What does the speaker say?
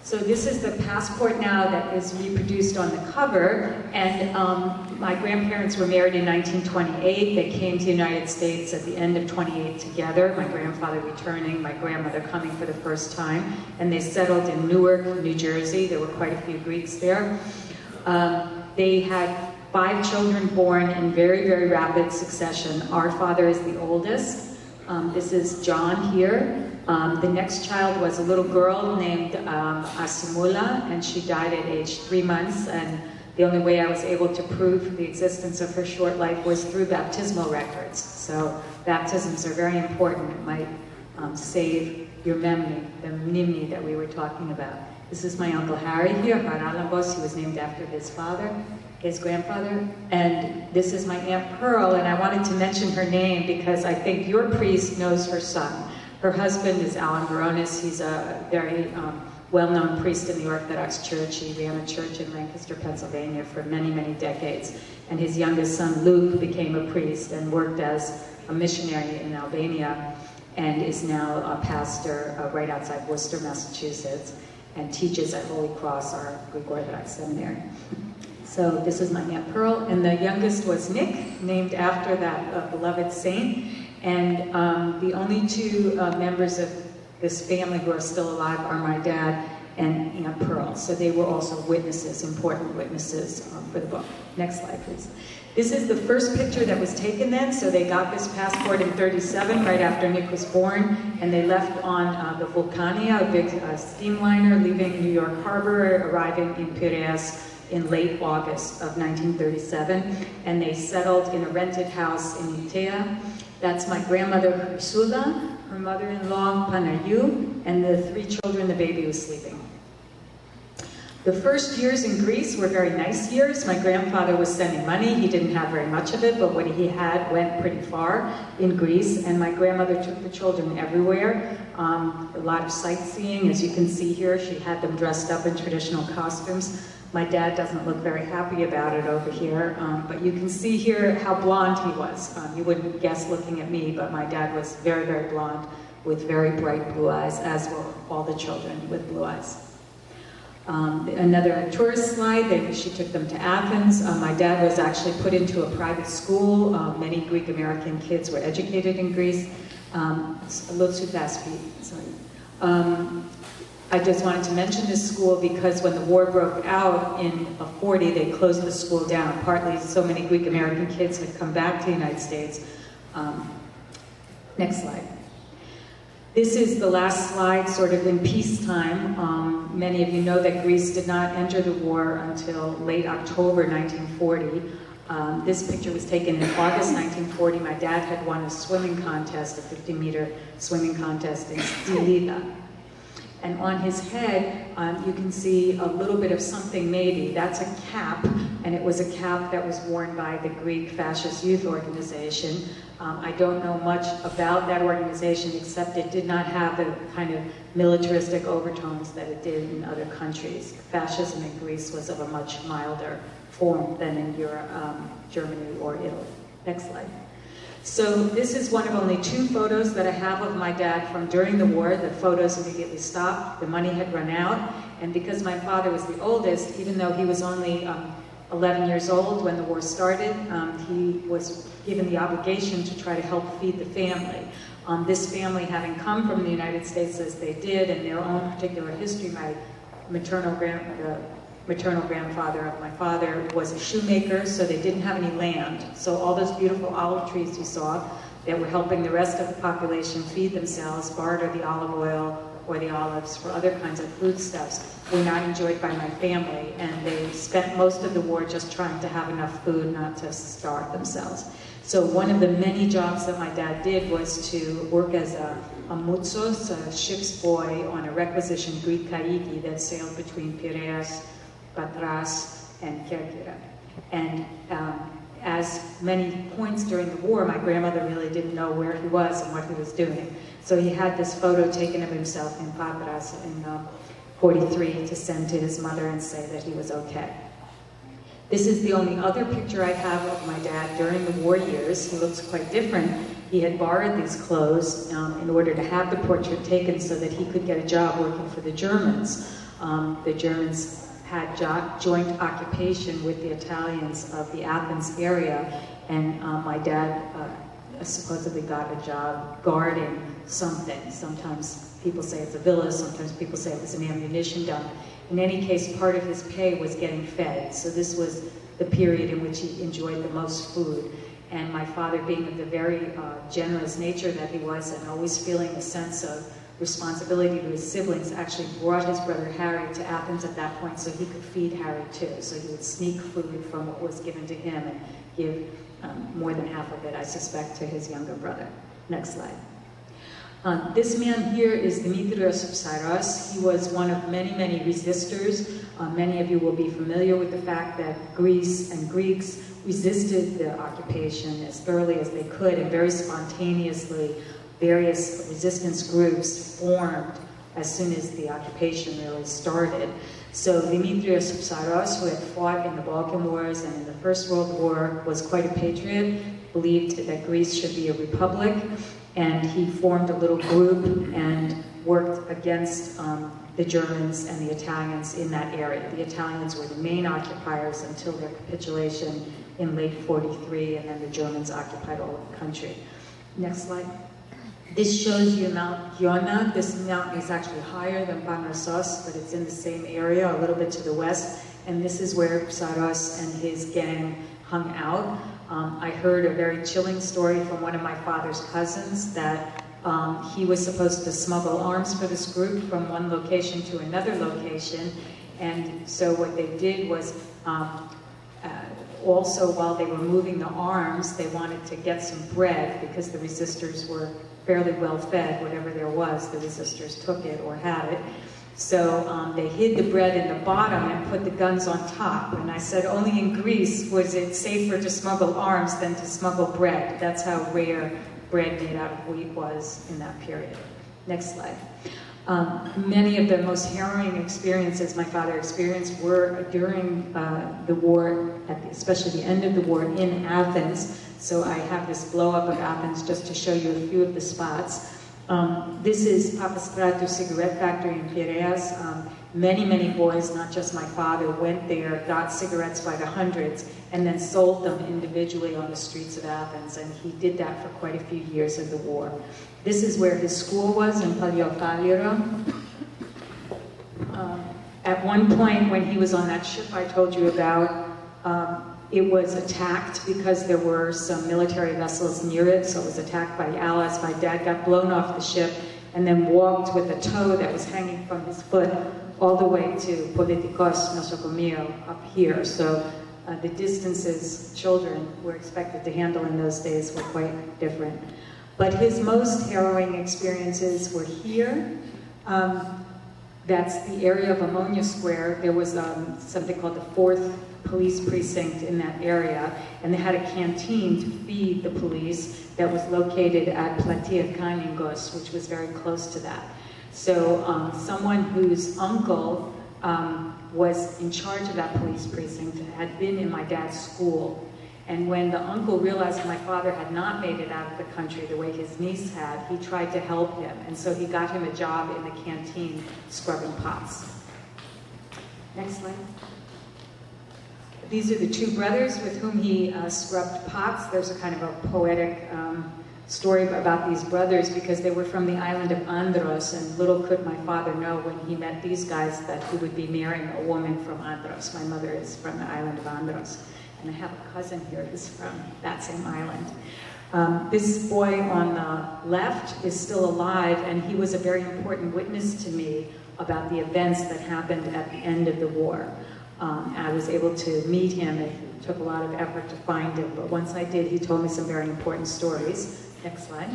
So this is the passport now that is reproduced on the cover, and my grandparents were married in 1928. They came to the United States at the end of 28 together, my grandfather returning, my grandmother coming for the first time, and they settled in Newark, New Jersey. There were quite a few Greeks there. They had 5 children born in very, very rapid succession. Our father is the oldest. This is John here. The next child was a little girl named Asimula, and she died at age 3 months, and the only way I was able to prove the existence of her short life was through baptismal records. So baptisms are very important. It might save your memory, the mnimni that we were talking about. This is my Uncle Harry here, Haralambos. He was named after his father, his grandfather. And this is my Aunt Pearl, and I wanted to mention her name because I think your priest knows her son. Her husband is Alan Baronis. He's a very well-known priest in the Orthodox Church. He ran a church in Lancaster, Pennsylvania for many, many decades. And his youngest son, Luke, became a priest and worked as a missionary in Albania and is now a pastor right outside Worcester, Massachusetts, and teaches at Holy Cross, our Greek Orthodox seminary. So this is my Aunt Pearl, and the youngest was Nick, named after that beloved saint. And the only 2 members of this family who are still alive are my dad and Aunt Pearl. So they were also witnesses, important witnesses for the book. Next slide, please. This is the first picture that was taken then. So they got this passport in '37, right after Nick was born, and they left on the Vulcania, a big steamliner, leaving New York Harbor, arriving in Piraeus in late August of 1937, and they settled in a rented house in Itea. That's my grandmother, Ursula, her mother-in-law, Panayu, and the 3 children the baby was sleeping. The first years in Greece were very nice years. My grandfather was sending money. He didn't have very much of it, but what he had went pretty far in Greece, and my grandmother took the children everywhere. A lot of sightseeing, as you can see here. She had them dressed up in traditional costumes. My dad doesn't look very happy about it over here, but you can see here how blonde he was. You wouldn't guess looking at me, but my dad was very, very blonde with very bright blue eyes, as were all the children with blue eyes. Another tourist slide, she took them to Athens. My dad was actually put into a private school. Many Greek American kids were educated in Greece. A little too fast, Pete, sorry. I just wanted to mention this school because when the war broke out in 40, they closed the school down. Partly so many Greek American kids had come back to the United States. Next slide. This is the last slide sort of in peacetime. Many of you know that Greece did not enter the war until late October 1940. This picture was taken in August 1940. My dad had won a swimming contest, a 50-meter swimming contest in Stilida. And on his head, you can see a little bit of something maybe. That's a cap, and it was a cap that was worn by the Greek Fascist Youth Organization. I don't know much about that organization, except it did not have the kind of militaristic overtones that it did in other countries. Fascism in Greece was of a much milder form than in Europe, Germany or Italy. Next slide. So this is one of only 2 photos that I have of my dad from during the war. The photos immediately stopped. The money had run out. And because my father was the oldest, even though he was only 11 years old when the war started, he was given the obligation to try to help feed the family. This family, having come from the United States as they did, and their own particular history, my maternal grandfather of my father was a shoemaker, so they didn't have any land. So all those beautiful olive trees you saw that were helping the rest of the population feed themselves, barter the olive oil or the olives for other kinds of foodstuffs, were not enjoyed by my family, and they spent most of the war just trying to have enough food not to starve themselves. So one of the many jobs that my dad did was to work as a moutsos, a ship's boy on a requisitioned Greek kaiki that sailed between Piraeus, Patras, and Kerkyra. And as many points during the war, my grandmother really didn't know where he was and what he was doing. So he had this photo taken of himself in Patras in 43 to send to his mother and say that he was okay. This is the only other picture I have of my dad during the war years. He looks quite different. He had borrowed these clothes in order to have the portrait taken so that he could get a job working for the Germans. The Germans had joint occupation with the Italians of the Athens area, and my dad supposedly got a job guarding something. Sometimes people say it's a villa, sometimes people say it was an ammunition dump. In any case, part of his pay was getting fed, so this was the period in which he enjoyed the most food. And my father, being of the very generous nature that he was, and always feeling a sense of responsibility to his siblings, actually brought his brother Harry to Athens at that point so he could feed Harry too. So he would sneak food from what was given to him and give more than half of it, I suspect, to his younger brother. Next slide. This man here is Dimitrios of Syros. He was one of many, many resistors. Many of you will be familiar with the fact that Greece and Greeks resisted the occupation as thoroughly as they could, and very spontaneously various resistance groups formed as soon as the occupation really started. So Dimitrios of Syros, who had fought in the Balkan Wars and in the First World War, was quite a patriot, believed that Greece should be a republic, and he formed a little group and worked against the Germans and the Italians in that area. The Italians were the main occupiers until their capitulation in late '43, and then the Germans occupied all of the country. Next slide. This shows you Mount Giona. This mountain is actually higher than Panarsos, but it's in the same area, a little bit to the west, and this is where Syros and his gang hung out. I heard a very chilling story from one of my father's cousins that he was supposed to smuggle arms for this group from one location to another location, and so what they did was also, while they were moving the arms, they wanted to get some bread because the resistors were fairly well fed. Whatever there was, the resistors took it or had it. So they hid the bread in the bottom and put the guns on top. And I said, only in Greece was it safer to smuggle arms than to smuggle bread. That's how rare bread made out of wheat was in that period. Next slide. Many of the most harrowing experiences my father experienced were during the war, especially the end of the war, in Athens. So I have this blow-up of Athens just to show you a few of the spots. This is Papastratou cigarette factory in Piraeus. Many, many boys, not just my father, went there, got cigarettes by the hundreds, and then sold them individually on the streets of Athens, and he did that for quite a few years of the war. This is where his school was, in Paleophallira. At one point, when he was on that ship I told you about, it was attacked because there were some military vessels near it, so it was attacked by the Allies. My dad got blown off the ship and then walked with a toe that was hanging from his foot all the way to Politikos Nosocomio up here. So the distances children were expected to handle in those days were quite different. But his most harrowing experiences were here. That's the area of Ammonia Square. There was something called the 4th Police Precinct in that area, and they had a canteen to feed the police that was located at Platia Kaningos, which was very close to that. So someone whose uncle was in charge of that police precinct had been in my dad's school. And when the uncle realized my father had not made it out of the country the way his niece had, he tried to help him. And so he got him a job in the canteen scrubbing pots. Next slide. These are the two brothers with whom he scrubbed pots. There's a kind of a poetic story about these brothers because they were from the island of Andros, and little could my father know when he met these guys that he would be marrying a woman from Andros. My mother is from the island of Andros. And I have a cousin here who's from that same island. This boy on the left is still alive, and he was a very important witness to me about the events that happened at the end of the war. I was able to meet him. It took a lot of effort to find him, but once I did, he told me some very important stories. Next slide.